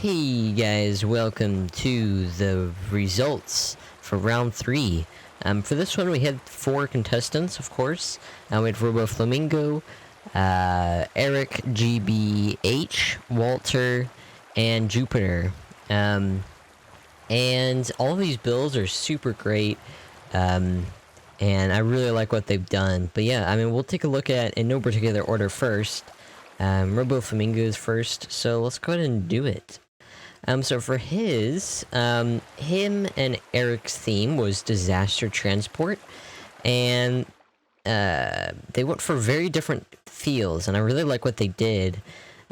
Hey guys, welcome to the results for round 3. For this one we had 4 contestants, of course. We had Robo Flamingo, Eric, GBH, Walter, and Jupiter. And all of these builds are super great. And I really like what they've done. But yeah, I mean, we'll take a look at, in no particular order first. Robo Flamingo is first, so let's go ahead and do it. So for his, him and Eric's theme was disaster transport, and they went for very different feels, and I really like what they did.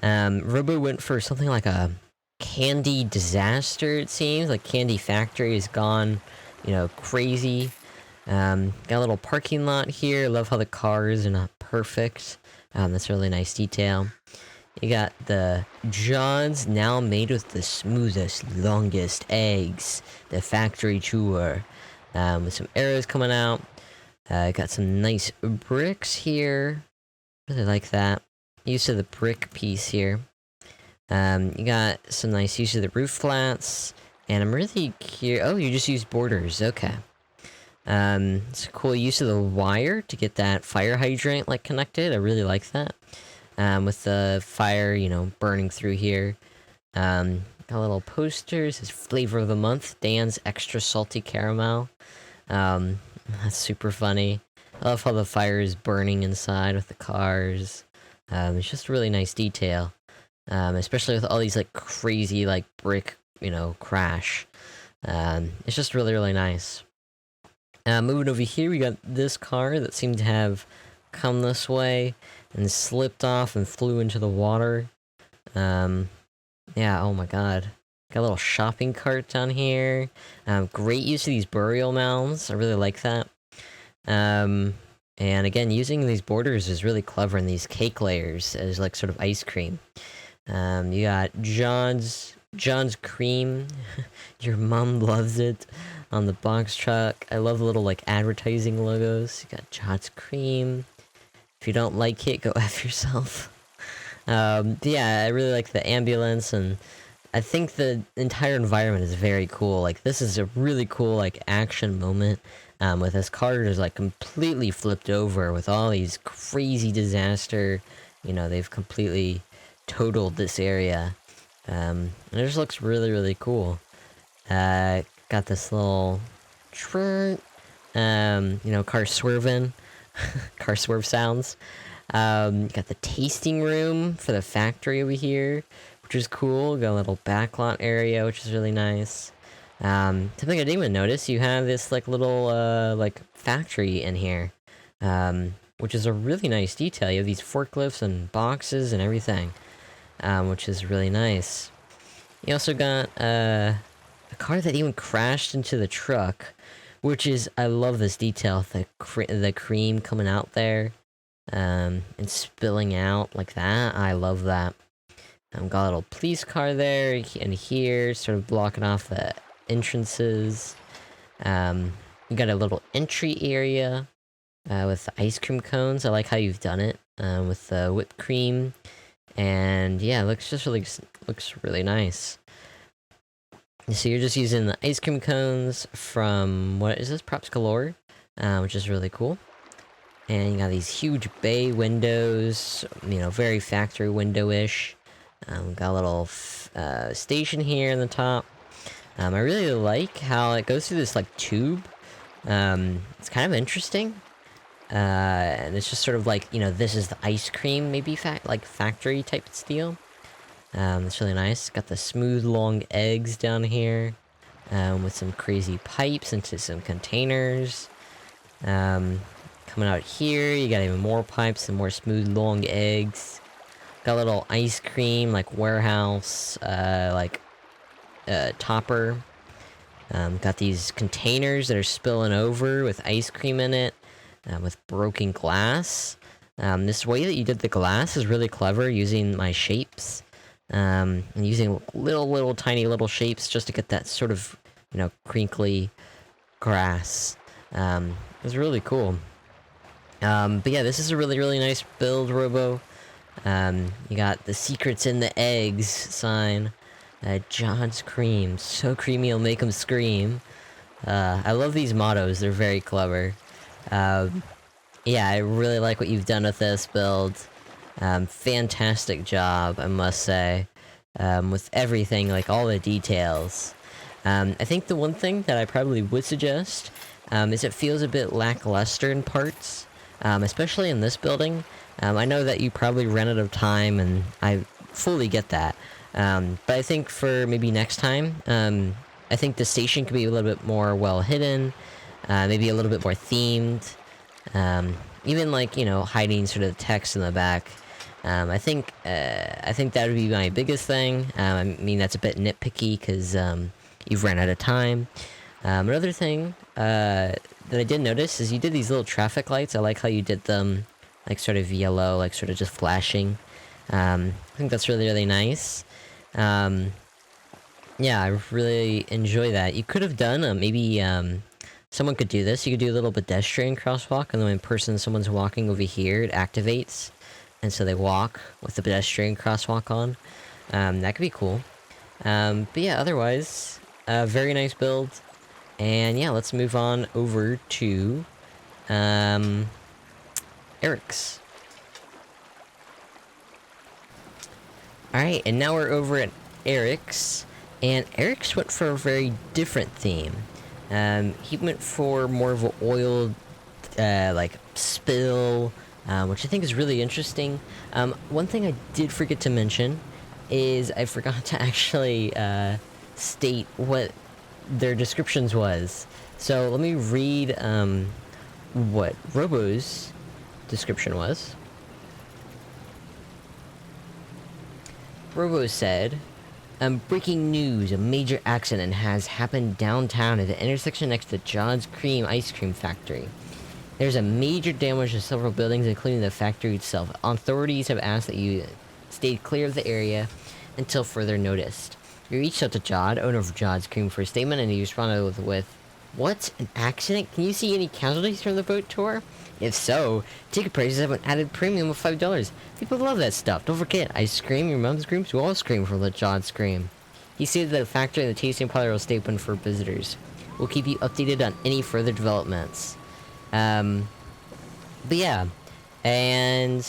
Robo went for something like a candy disaster, it seems, like Candy Factory is gone, you know, crazy. Got a little parking lot here. Love how the cars are not perfect. That's a really nice detail. You got the Johns now made with the smoothest, longest eggs. The factory tour. With some arrows coming out. Got some nice bricks here. Really like that. Use of the brick piece here. You got some nice use of the roof flats. And I'm really curious. Oh, you just used borders. Okay. It's a cool use of the wire to get that fire hydrant like connected. I really like that. With the fire, you know, burning through here. Got a little poster. It says flavor of the month, Dan's extra salty caramel. That's super funny. I love how the fire is burning inside with the cars. It's just a really nice detail. Especially with all these like crazy like brick, you know, crash. It's just really, really nice. Moving over here, we got this car that seemed to have come this way and slipped off and flew into the water. Yeah, oh my god. Got a little shopping cart down here. Great use of these burial mounds. I really like that. And again, using these borders is really clever in these cake layers as like sort of ice cream. You got John's cream. Your mom loves it on the box truck. I love the little like advertising logos. You got John's cream. If you don't like it, go F yourself. Yeah, I really like the ambulance, and I think the entire environment is very cool. Like, this is a really cool like action moment. With this car just like completely flipped over with all these crazy disaster. You know, they've completely totaled this area. And it just looks really, really cool. Got this little you know, car swerving. Car swerve sounds. Got the tasting room for the factory over here, which is cool. Got a little backlot area, which is really nice. Something I didn't even notice, you have this like little like factory in here. Which is a really nice detail. You have these forklifts and boxes and everything. Which is really nice. You also got a car that even crashed into the truck, which is, I love this detail, the cream coming out there, and spilling out like that. I love that. Got a little police car there, and here, sort of blocking off the entrances. You got a little entry area, with the ice cream cones. I like how you've done it, with the whipped cream. And yeah, it looks really nice. So you're just using the ice cream cones from, what is this, Props Galore, which is really cool. And you got these huge bay windows, you know, very factory window-ish. Got a little station here in the top. I really like how it goes through this like tube. It's kind of interesting. And it's just sort of like, you know, this is the ice cream, maybe like factory type deal. It's really nice. Got the smooth long eggs down here, with some crazy pipes into some containers. Coming out here, you got even more pipes and more smooth long eggs. Got a little ice cream, like warehouse, topper. Got these containers that are spilling over with ice cream in it. With broken glass. This way that you did the glass is really clever, using my shapes. And using little tiny little shapes just to get that sort of, you know, crinkly grass. It's really cool. But yeah, this is a really, really nice build, Robo. You got the secrets in the eggs sign. John's Cream. So creamy you'll make 'em scream. I love these mottos, they're very clever. Yeah, I really like what you've done with this build. Fantastic job, I must say. With everything, like all the details. I think the one thing that I probably would suggest is it feels a bit lackluster in parts, especially in this building. I know that you probably ran out of time, and I fully get that. But I think for maybe next time, I think the station could be a little bit more well hidden, maybe a little bit more themed. Even like, you know, hiding sort of text in the back. I think that would be my biggest thing. I mean, that's a bit nitpicky because you've ran out of time. Another thing that I did notice is you did these little traffic lights. I like how you did them like sort of yellow, like sort of just flashing. I think that's really, really nice. Yeah, I really enjoy that. You could have done maybe someone could do this. You could do a little pedestrian crosswalk, and then when someone's walking over here, it activates, and so they walk with the pedestrian crosswalk on. That could be cool. But yeah, otherwise, very nice build. And yeah, let's move on over to Eric's. Alright, and now we're over at Eric's. And Eric's went for a very different theme. He went for more of an oil, like, spill, which I think is really interesting. One thing I did forget to mention is I forgot to actually, state what their descriptions was. So let me read, what Robo's description was. Robo said, breaking news, a major accident has happened downtown at the intersection next to John's Cream Ice Cream Factory. There's a major damage to several buildings, including the factory itself. Authorities have asked that you stay clear of the area until further notice. We reached out to Jod, owner of John's Cream, for a statement, and he responded with, "What? An accident? Can you see any casualties from the boat tour? If so, ticket prices have an added premium of $5. People love that stuff. Don't forget, I scream, your mom screams, we all scream for Let John Scream." He stated that the factory and the tasting parlor will stay open for visitors. We'll keep you updated on any further developments. But yeah, and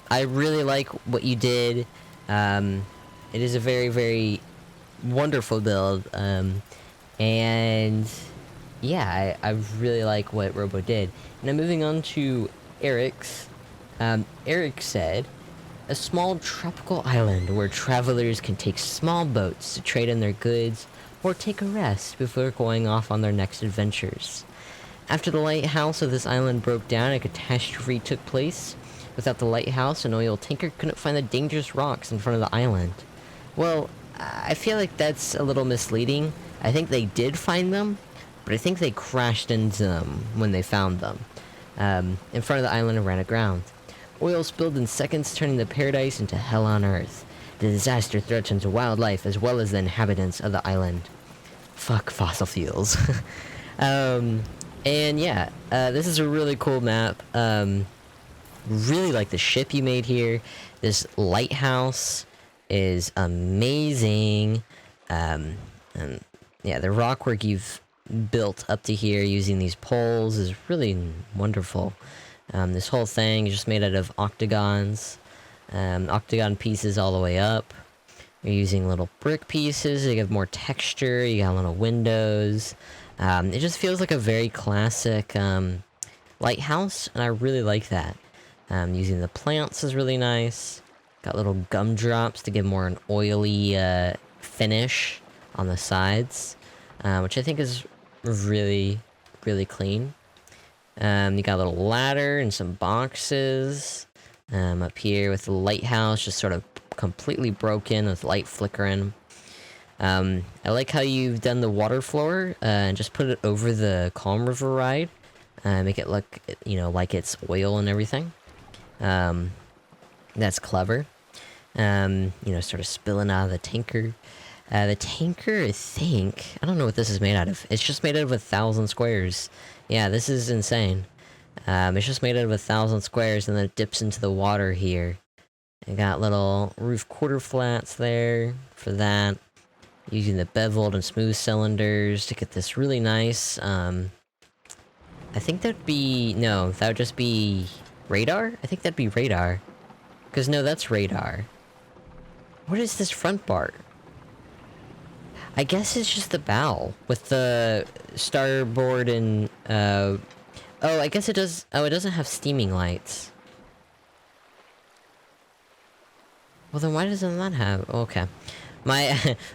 I really like what you did. It is a very, very wonderful build. And yeah, I really like what Robo did. Now moving on to Eric's. Eric said, a small tropical island where travelers can take small boats to trade in their goods or take a rest before going off on their next adventures. After the lighthouse of this island broke down, a catastrophe took place. Without the lighthouse, an oil tanker couldn't find the dangerous rocks in front of the island. Well, I feel like that's a little misleading. I think they did find them, but I think they crashed into them when they found them. In front of the island and ran aground. Oil spilled in seconds, turning the paradise into hell on earth. The disaster threatens wildlife as well as the inhabitants of the island. Fuck fossil fuels. And yeah, this is a really cool map. Really like the ship you made here. This lighthouse is amazing. And yeah, the rockwork you've built up to here using these poles is really wonderful. This whole thing is just made out of octagons. Octagon pieces all the way up. You're using little brick pieces to give more texture. You got little windows. It just feels like a very classic lighthouse, and I really like that. Using the plants is really nice. Got little gumdrops to give more an oily finish on the sides, which I think is really, really clean. You got a little ladder and some boxes up here with the lighthouse just sort of completely broken with light flickering. I like how you've done the water floor and just put it over the Calm River ride. Make it look, you know, like it's oil and everything. That's clever. You know, sort of spilling out of the tanker. The tanker, I don't know what this is made out of. It's just made out of 1,000 squares. Yeah, this is insane. It's just made out of 1,000 squares, and then it dips into the water here. I got little roof quarter flats there for that. Using the beveled and smooth cylinders to get this really nice, I think that'd be... no, that would just be... radar? I think that'd be radar. Because no, that's radar. What is this front part? I guess it's just the bow, with the starboard and, oh, I guess it does... oh, it doesn't have steaming lights. Well, then why doesn't that have... okay.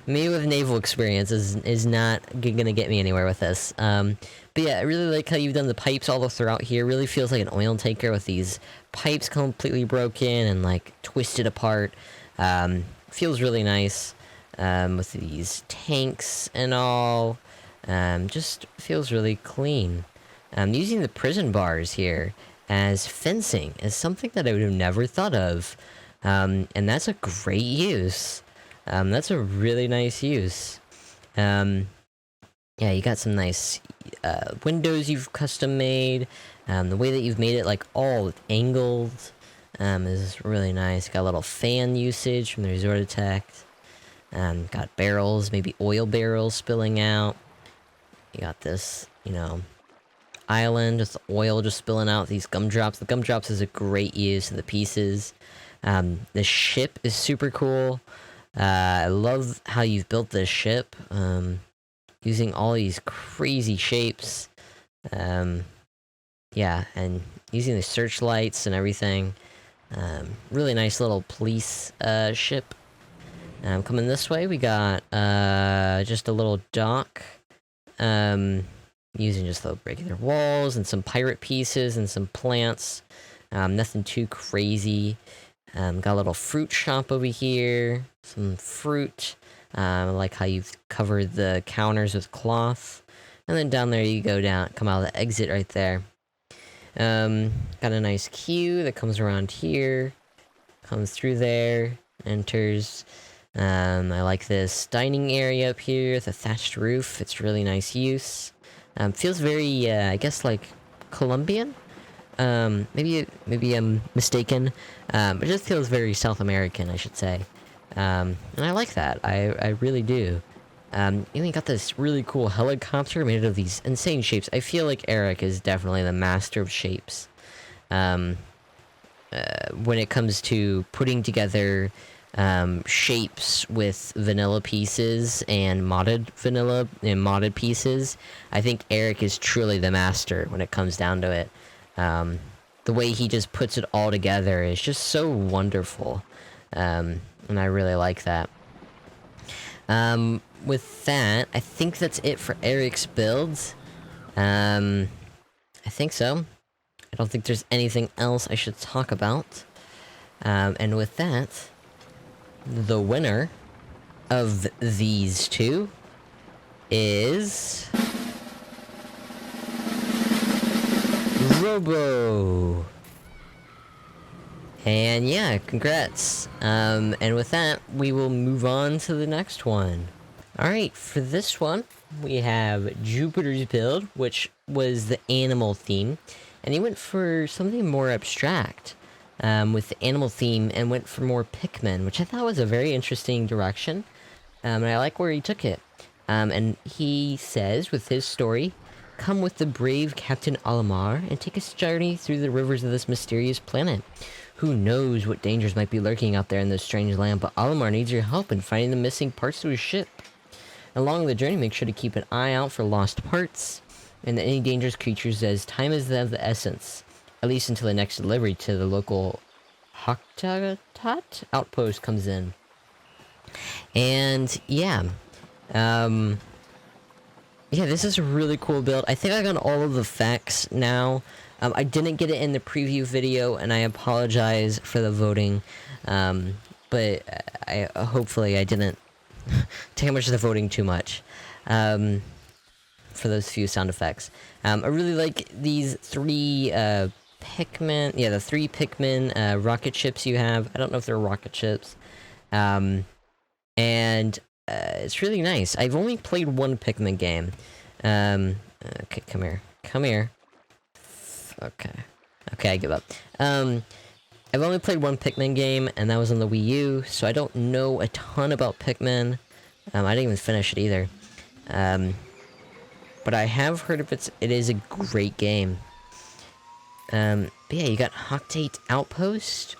Me with naval experience is not gonna get me anywhere with this. But yeah, I really like how you've done the pipes all throughout here. Really feels like an oil tanker with these pipes completely broken and, like, twisted apart. Feels really nice. With these tanks and all. Just feels really clean. Using the prison bars here as fencing is something that I would have never thought of. And that's a great use. That's a really nice use. Yeah, you got some nice windows you've custom made. The way that you've made it, like, all angled is really nice. Got a little fan usage from the Resort Attack. Got barrels, maybe oil barrels spilling out. You got this, you know, island with oil just spilling out, these gumdrops. The gumdrops is a great use of the pieces. The ship is super cool. I love how you've built this ship, using all these crazy shapes. Yeah, and using the searchlights and everything. Really nice little police ship. Coming this way, we got just a little dock. Using just the regular walls and some pirate pieces and some plants. Nothing too crazy. Got a little fruit shop over here. Some fruit. I like how you've covered the counters with cloth. And then down there you go down, come out of the exit right there. Got a nice queue that comes around here. Comes through there. Enters. I like this dining area up here with a thatched roof. It's really nice use. Feels very, I guess, like, Colombian? Maybe I'm mistaken. It just feels very South American, I should say. And I like that. I really do. You even got this really cool helicopter made of these insane shapes. I feel like Eric is definitely the master of shapes. When it comes to putting together shapes with vanilla pieces and modded pieces, I think Eric is truly the master when it comes down to it. The way he just puts it all together is just so wonderful, and I really like that. With that, I think that's it for Eric's builds. I think so. I don't think there's anything else I should talk about. And with that, the winner of these two is Robo. And yeah, congrats. And with that, we will move on to the next one. Alright, for this one, we have Jupiter's build, which was the animal theme. And he went for something more abstract. With the animal theme, and went for more Pikmin, which I thought was a very interesting direction. And I like where he took it. And he says, with his story, come with the brave Captain Olimar and take a journey through the rivers of this mysterious planet. Who knows what dangers might be lurking out there in this strange land, but Olimar needs your help in finding the missing parts to his ship. Along the journey, make sure to keep an eye out for lost parts and any dangerous creatures, as time is of the essence. At least until the next delivery to the local Haktatat outpost comes in. And yeah, yeah, this is a really cool build. I think I got all of the facts now. I didn't get it in the preview video, and I apologize for the voting. But hopefully I didn't take much of the voting too much. For those few sound effects. I really like these three Pikmin, yeah, the three Pikmin rocket ships you have. I don't know if they're rocket ships. And it's really nice. I've only played one Pikmin game. Okay, come here. Come here. Okay, I give up. I've only played one Pikmin game, and that was on the Wii U, so I don't know a ton about Pikmin. I didn't even finish it either. But I have heard of it is a great game. But yeah, you got Octate Outpost.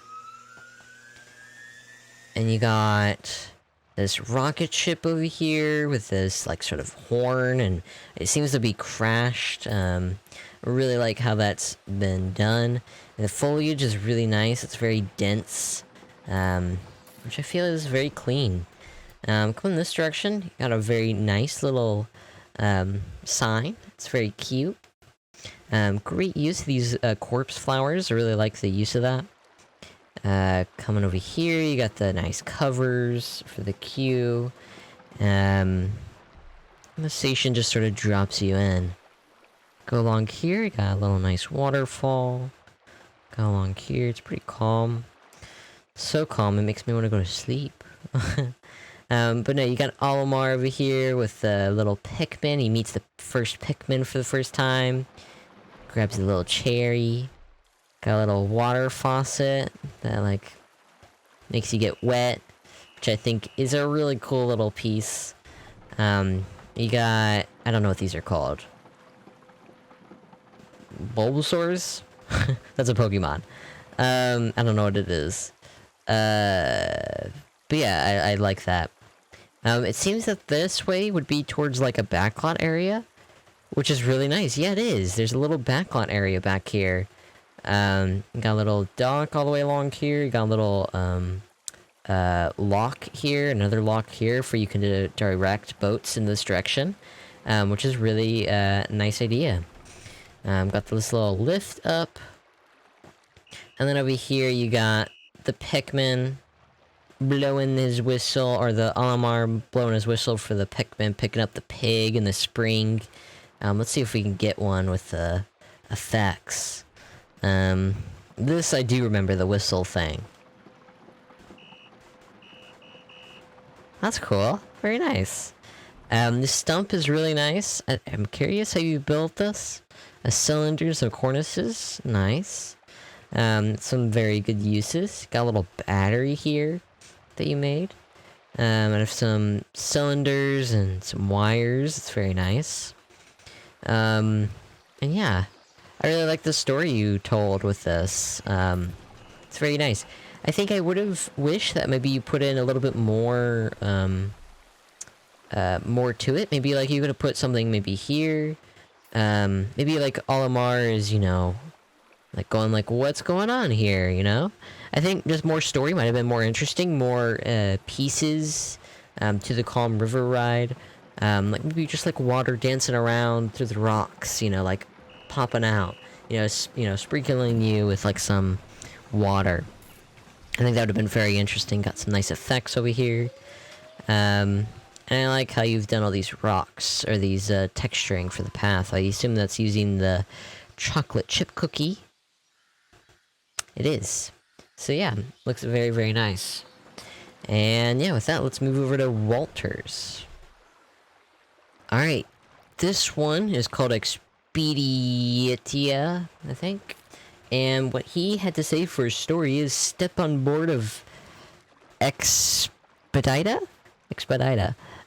And you got this rocket ship over here with this, like, sort of horn, and it seems to be crashed. I really like how that's been done. And the foliage is really nice. It's very dense, which I feel is very clean. Come in this direction, you got a very nice little sign. It's very cute. Great use of these corpse flowers. I really like the use of that. Coming over here, you got the nice covers for the queue. The station just sort of drops you in. Go along here, you got a little nice waterfall. Go along here, it's pretty calm. So calm, it makes me want to go to sleep. But no, you got Olimar over here with the little Pikmin. He meets the first Pikmin for the first time. Grabs a little cherry. Got a little water faucet that, like, makes you get wet, which I think is a really cool little piece. You got... I don't know what these are called. Bulbasaurs? That's a Pokemon. I don't know what it is. But yeah, I like that. It seems that this way would be towards, like, a backlot area, which is really nice. Yeah, it is. There's a little backlot area back here. You got a little dock all the way along here. You got a little, lock here, another lock here for you can direct boats in this direction, which is really a nice idea. Got this little lift up. And then over here you got the Pikmin blowing his whistle, or the Olimar blowing his whistle for the Pikmin, picking up the pig in the spring. Let's see if we can get one with the effects. This I do remember, the whistle thing. That's cool. Very nice. This stump is really nice. I'm curious how you built this. Cylinders and cornices. Nice. Some very good uses. Got a little battery here that you made. And I have some cylinders and some wires. It's very nice. And yeah. I really like the story you told with this. It's very nice. I think I would have wished that maybe you put in a little bit more, more to it. Maybe, like, you could have put something maybe here. Maybe, like, Olimar is, you know, like, going, like, what's going on here, you know? I think just more story might have been more interesting. More, pieces, to the Calm River ride. Like, maybe just, like, water dancing around through the rocks, you know, like, popping out, you know, sprinkling you with, like, some water. I think that would have been very interesting. Got some nice effects over here. And I like how you've done all these rocks, or these, texturing for the path. I assume that's using the chocolate chip cookie. It is. So yeah, looks very, very nice. And yeah, with that, let's move over to Walter's. Alright, this one is called Expeditia, I think. And what he had to say for his story is step on board of Expedita,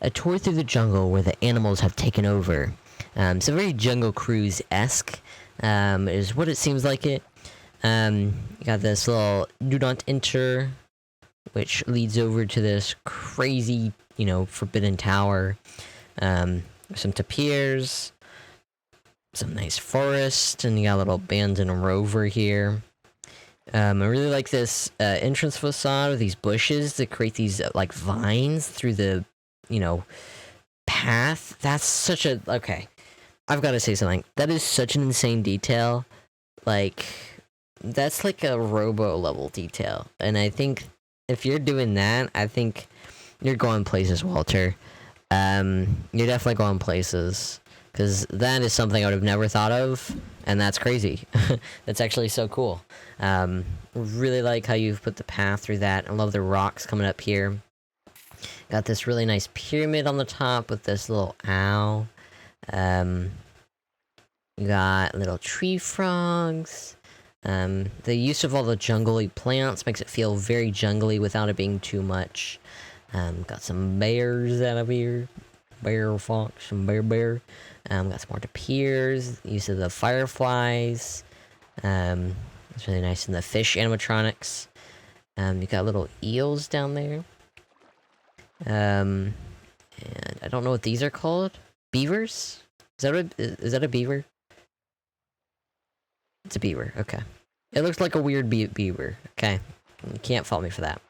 a tour through the jungle where the animals have taken over. So very Jungle Cruise-esque, is what it seems like it. You got this little do not enter, which leads over to this crazy, you know, forbidden tower. Some tapirs, some nice forest, and you got a little abandoned rover here. I really like this entrance facade with these bushes that create these like vines through the, you know, path. That's such a... Okay, I've got to say something. That is such an insane detail. Like, that's like a robo level detail. And I think if you're doing that, I think you're going places, Walter. You're definitely going places. Because that is something I would have never thought of, and that's crazy. That's actually so cool. Really like how you've put the path through that. I love the rocks coming up here. Got this really nice pyramid on the top with this little owl. You got little tree frogs. The use of all the jungly plants makes it feel very jungly without it being too much. Got some bears out of here. Bear fox and bear. Got some more tapirs. Use of the fireflies. It's really nice in the fish animatronics. You got little eels down there. And I don't know what these are called. Beavers? Is that a beaver? It's a beaver. Okay. It looks like a weird beaver. Okay. You can't fault me for that.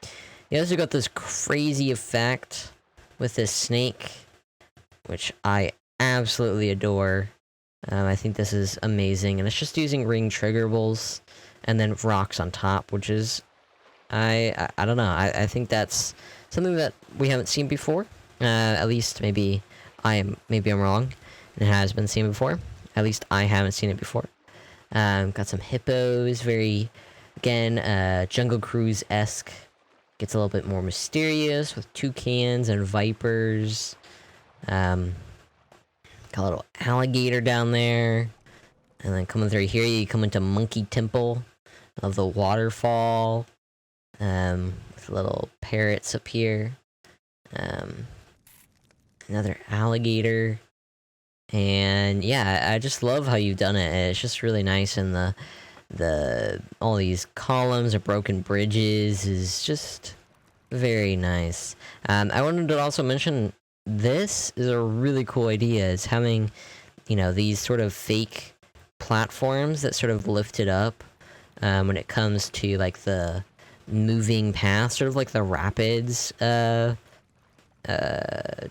You also got this crazy effect with this snake, which I absolutely adore. I think this is amazing, and it's just using ring triggerable and then rocks on top, which is, I don't know. I think that's something that we haven't seen before. At least maybe I'm wrong. It has been seen before. At least I haven't seen it before. Got some hippos, very, again, Jungle Cruise-esque. Gets a little bit more mysterious with toucans and vipers. Got a little alligator down there. And then coming through here, you come into Monkey Temple of the waterfall. With little parrots up here. Another alligator. And yeah, I just love how you've done it. It's just really nice, and all these columns or broken bridges is just very nice. I wanted to also mention, this is a really cool idea, is having, you know, these sort of fake platforms that sort of lift it up when it comes to like the moving path, sort of like the rapids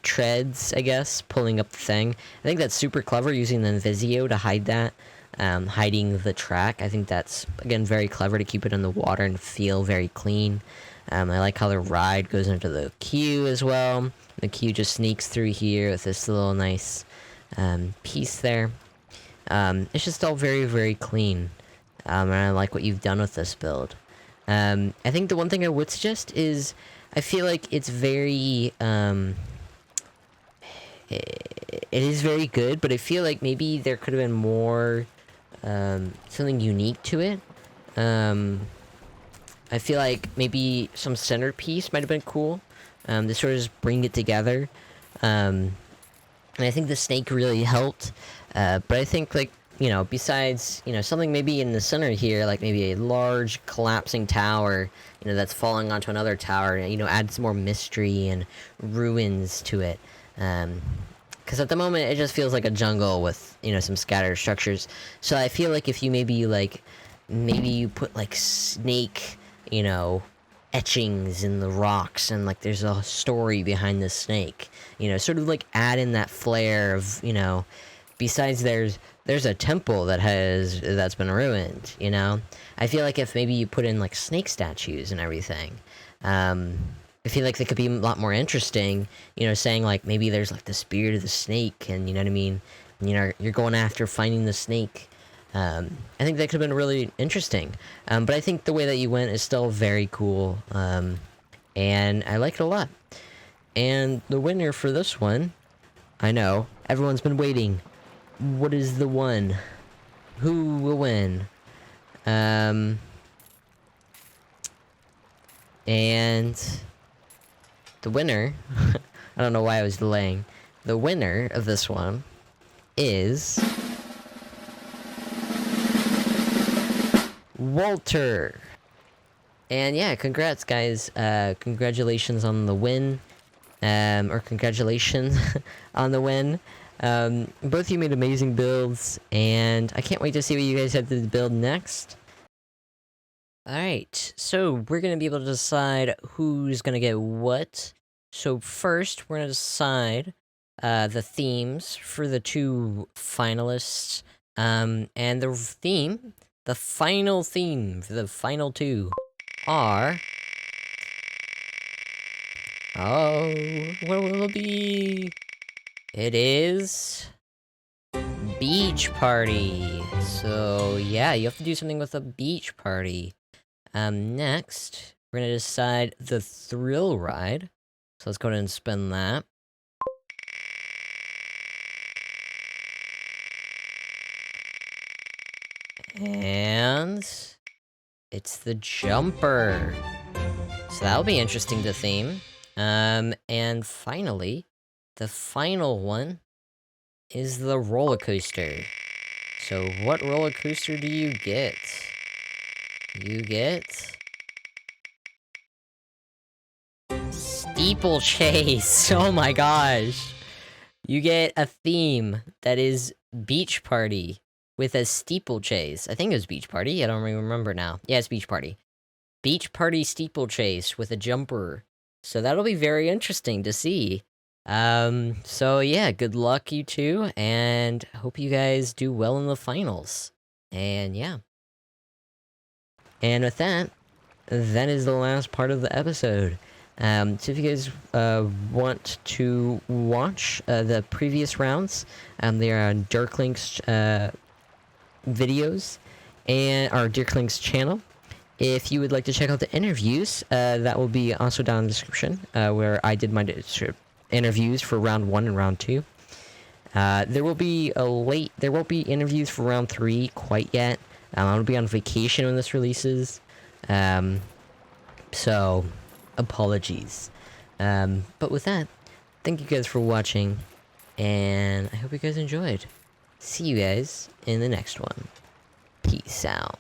treads, I guess, pulling up the thing. I think that's super clever, using the Invisio to hide that, hiding the track. I think that's, again, very clever to keep it in the water and feel very clean. I like how the ride goes into the queue as well. The queue just sneaks through here with this little nice piece there. It's just all very, very clean. And I like what you've done with this build. I think the one thing I would suggest is, I feel like it's very, it is very good, but I feel like maybe there could have been more, something unique to it. I feel like maybe some centerpiece might have been cool, to sort of just bring it together. And I think the snake really helped, but I think, like, you know, besides, you know, something maybe in the center here, like maybe a large collapsing tower, you know, that's falling onto another tower, you know, adds more mystery and ruins to it. Because at the moment, it just feels like a jungle with, you know, some scattered structures. So I feel like if you maybe you put, like, snake, you know, etchings in the rocks, and, like, there's a story behind the snake, you know, sort of, like, add in that flair of, you know, besides there's a temple that's been ruined, you know? I feel like if maybe you put in, like, snake statues and everything, I feel like they could be a lot more interesting, you know, saying, like, maybe there's, like, the spirit of the snake, and, you know what I mean? You know, you're going after finding the snake. I think that could have been really interesting. But I think the way that you went is still very cool, and I like it a lot. And the winner for this one, I know, everyone's been waiting. What is the one? Who will win? And the winner, I don't know why I was delaying. The winner of this one is Walter. And yeah, congrats, guys. Congratulations on the win. Or congratulations on the win. Both of you made amazing builds, and I can't wait to see what you guys have to build next. Alright, so we're gonna be able to decide who's gonna get what. So first, we're gonna decide the themes for the two finalists. And the final theme for the final two are... Oh, what will it be? It is... beach party. So yeah, you have to do something with a beach party. Next, we're gonna decide the thrill ride. So let's go ahead and spin that. And it's the jumper. So that'll be interesting to theme. And finally, the final one is the roller coaster. So what roller coaster do you get? You get... Steeplechase! Oh my gosh! You get a theme that is Beach Party with a steeplechase. I think it was Beach Party, I don't really remember now. Yeah, it's Beach Party. Beach Party steeplechase with a jumper. So that'll be very interesting to see. So yeah, good luck you two, and hope you guys do well in the finals. And yeah. And with that, that is the last part of the episode. So if you guys want to watch the previous rounds, they are on Dirklink's videos and our Dirklink's channel. If you would like to check out the interviews, that will be also down in the description, where I did my interviews for round 1 and round 2. There won't be interviews for round 3 quite yet. I'll be on vacation when this releases. So apologies. But with that, thank you guys for watching, and I hope you guys enjoyed. See you guys in the next one. Peace out.